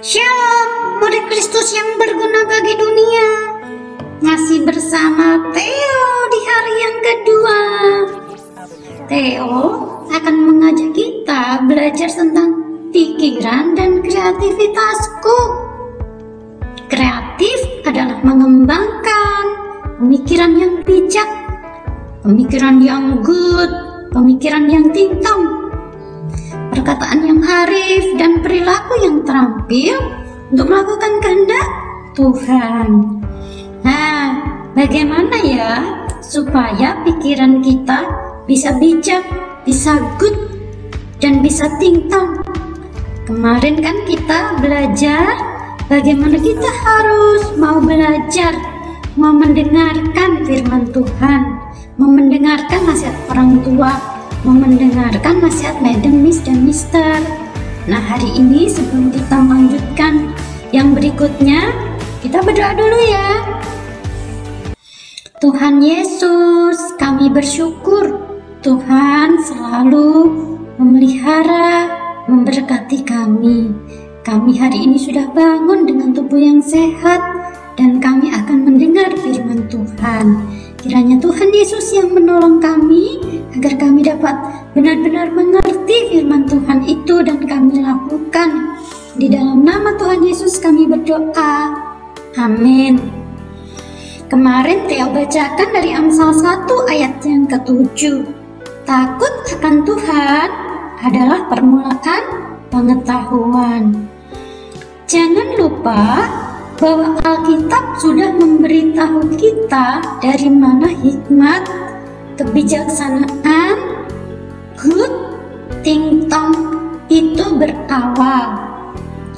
Shalom, murid Kristus yang berguna bagi dunia. Masih bersama Theo di hari yang kedua. Theo akan mengajak kita belajar tentang pikiran dan kreativitasku. Kreatif adalah mengembangkan pemikiran yang bijak, pemikiran yang good, pemikiran yang tintong, perkataan yang arif, dan perilaku yang terampil untuk melakukan kehendak Tuhan. Nah, bagaimana ya supaya pikiran kita bisa bijak, bisa good, dan bisa tintong? Kemarin kan kita belajar bagaimana kita harus mau belajar, mau mendengarkan firman Tuhan, mau mendengarkan nasihat orang tua, mau mendengarkan nasihat Madam, Miss, dan Mister. Nah, hari ini sebelum kita melanjutkan yang berikutnya, kita berdoa dulu ya. Tuhan Yesus, kami bersyukur Tuhan selalu memelihara, memberkati kami. Kami hari ini sudah bangun dengan tubuh yang sehat dan kami akan mendengar firman Tuhan. Kiranya Tuhan Yesus yang menolong kami agar kami dapat benar-benar mengerti firman Tuhan itu dan kami lakukan. Di dalam nama Tuhan Yesus kami berdoa. Amin. Kemarin Theo bacakan dari Amsal 1 ayat yang ke-7. Takut akan Tuhan adalah permulaan pengetahuan. Jangan lupa bahwa Alkitab sudah memberitahu kita dari mana hikmat, kebijaksanaan, good, tintong itu berawal.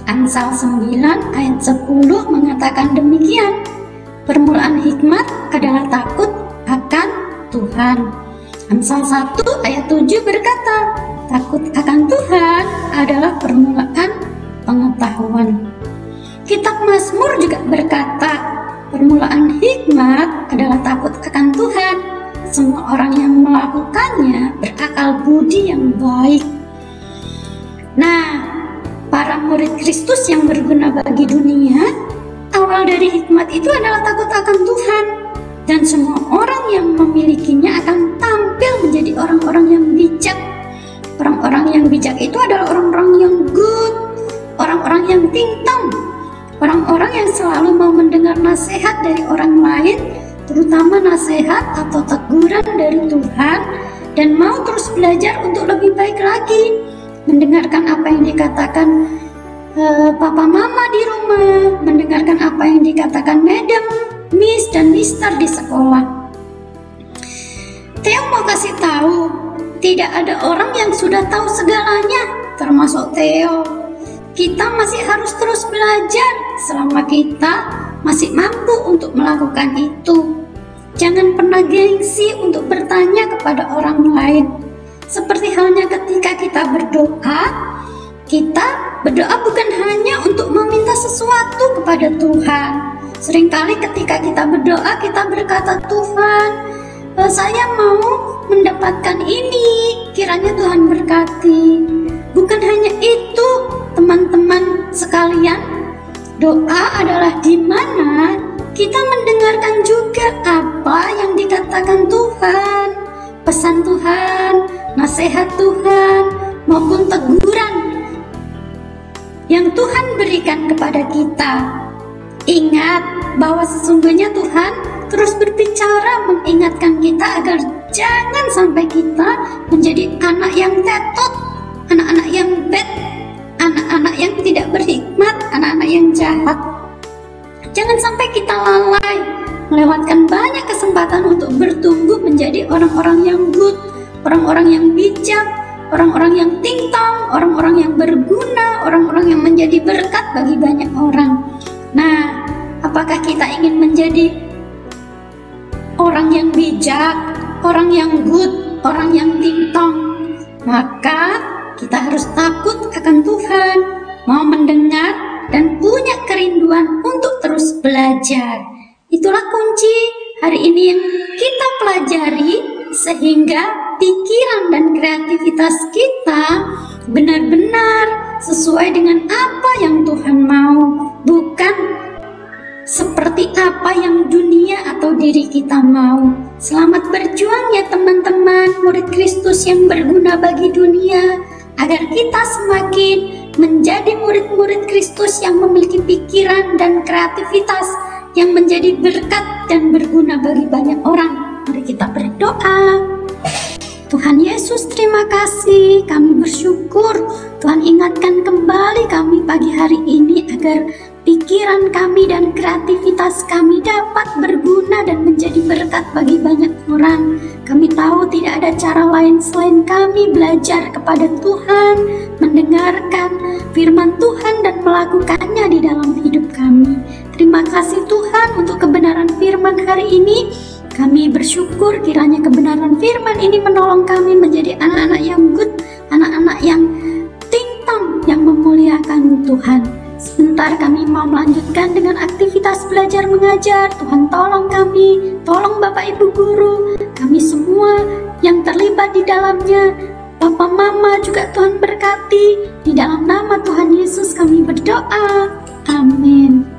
Amsal 9 ayat 10 mengatakan demikian. Permulaan hikmat adalah takut akan Tuhan. Amsal 1 ayat 7 berkata, takut akan Tuhan adalah permulaan pengetahuan. Kitab Mazmur juga berkata, permulaan hikmat adalah takut akan Tuhan. Semua orang yang melakukannya berakal budi yang baik. Nah, para murid Kristus yang berguna bagi dunia, awal dari hikmat itu adalah takut akan Tuhan. Dan semua orang yang memilikinya akan tampil menjadi orang-orang yang bijak. Orang-orang yang bijak itu adalah orang-orang yang good, orang-orang yang tintong, orang-orang yang selalu mau mendengar nasihat dari orang lain, terutama nasihat atau teguran dari Tuhan, dan mau terus belajar untuk lebih baik lagi, mendengarkan apa yang dikatakan papa mama di rumah, mendengarkan apa yang dikatakan Madam, Miss, dan Mister di sekolah. Theo mau kasih tahu, tidak ada orang yang sudah tahu segalanya, termasuk Theo. Kita masih harus terus belajar selama kita masih mampu untuk melakukan itu. Jangan pernah gengsi untuk bertanya kepada orang lain. Seperti halnya ketika kita berdoa bukan hanya untuk meminta sesuatu kepada Tuhan. Seringkali ketika kita berdoa, kita berkata, Tuhan, saya mau mendapatkan ini, kiranya Tuhan berkati. Bukan hanya itu, teman-teman sekalian, doa adalah di mana kita mendengarkan juga apa yang dikatakan Tuhan, pesan Tuhan, nasihat Tuhan, maupun teguran yang Tuhan berikan kepada kita. Ingat bahwa sesungguhnya Tuhan terus berbicara mengingatkan kita agar jangan sampai kita menjadi anak yang tetot, anak-anak yang bad, anak-anak yang tidak berhikmat, anak-anak yang jahat. Jangan sampai kita lalai melewatkan banyak kesempatan untuk bertumbuh menjadi orang-orang yang good, orang-orang yang bijak, orang-orang yang tintang, orang-orang yang berguna, orang-orang yang menjadi berkat bagi banyak orang. Nah, apakah kita ingin menjadi orang yang bijak, orang yang good, orang yang tintang? Maka kita harus takut akan Tuhan, mau mendengar dan punya kerinduan untuk terus belajar. Itulah kunci hari ini yang kita pelajari, sehingga pikiran dan kreativitas kita benar-benar sesuai dengan apa yang Tuhan mau, bukan seperti apa yang dunia atau diri kita mau. Selamat berjuang ya teman-teman, murid Kristus yang berguna bagi dunia, agar kita semakin menjadi murid-murid Kristus yang memiliki pikiran dan kreativitas yang menjadi berkat dan berguna bagi banyak orang. Mari kita berdoa. Tuhan Yesus, terima kasih, kami bersyukur Tuhan ingatkan kembali kami pagi hari ini agar pikiran kami dan kreativitas kami dapat berguna dan menjadi berkat bagi banyak orang. Kami tahu tidak ada cara lain selain kami belajar kepada Tuhan, mendengarkan firman Tuhan dan melakukannya di dalam hidup kami. Terima kasih Tuhan untuk kebenaran firman hari ini. Kami bersyukur kiranya kebenaran firman ini menolong kami menjadi anak-anak yang good, anak-anak yang tintang, yang memuliakan Tuhan. Sebentar kami mau melanjutkan dengan aktivitas belajar mengajar. Tuhan tolong kami, tolong Bapak Ibu Guru, kami semua yang terlibat di dalamnya. Papa Mama juga Tuhan berkati. Di dalam nama Tuhan Yesus kami berdoa. Amin.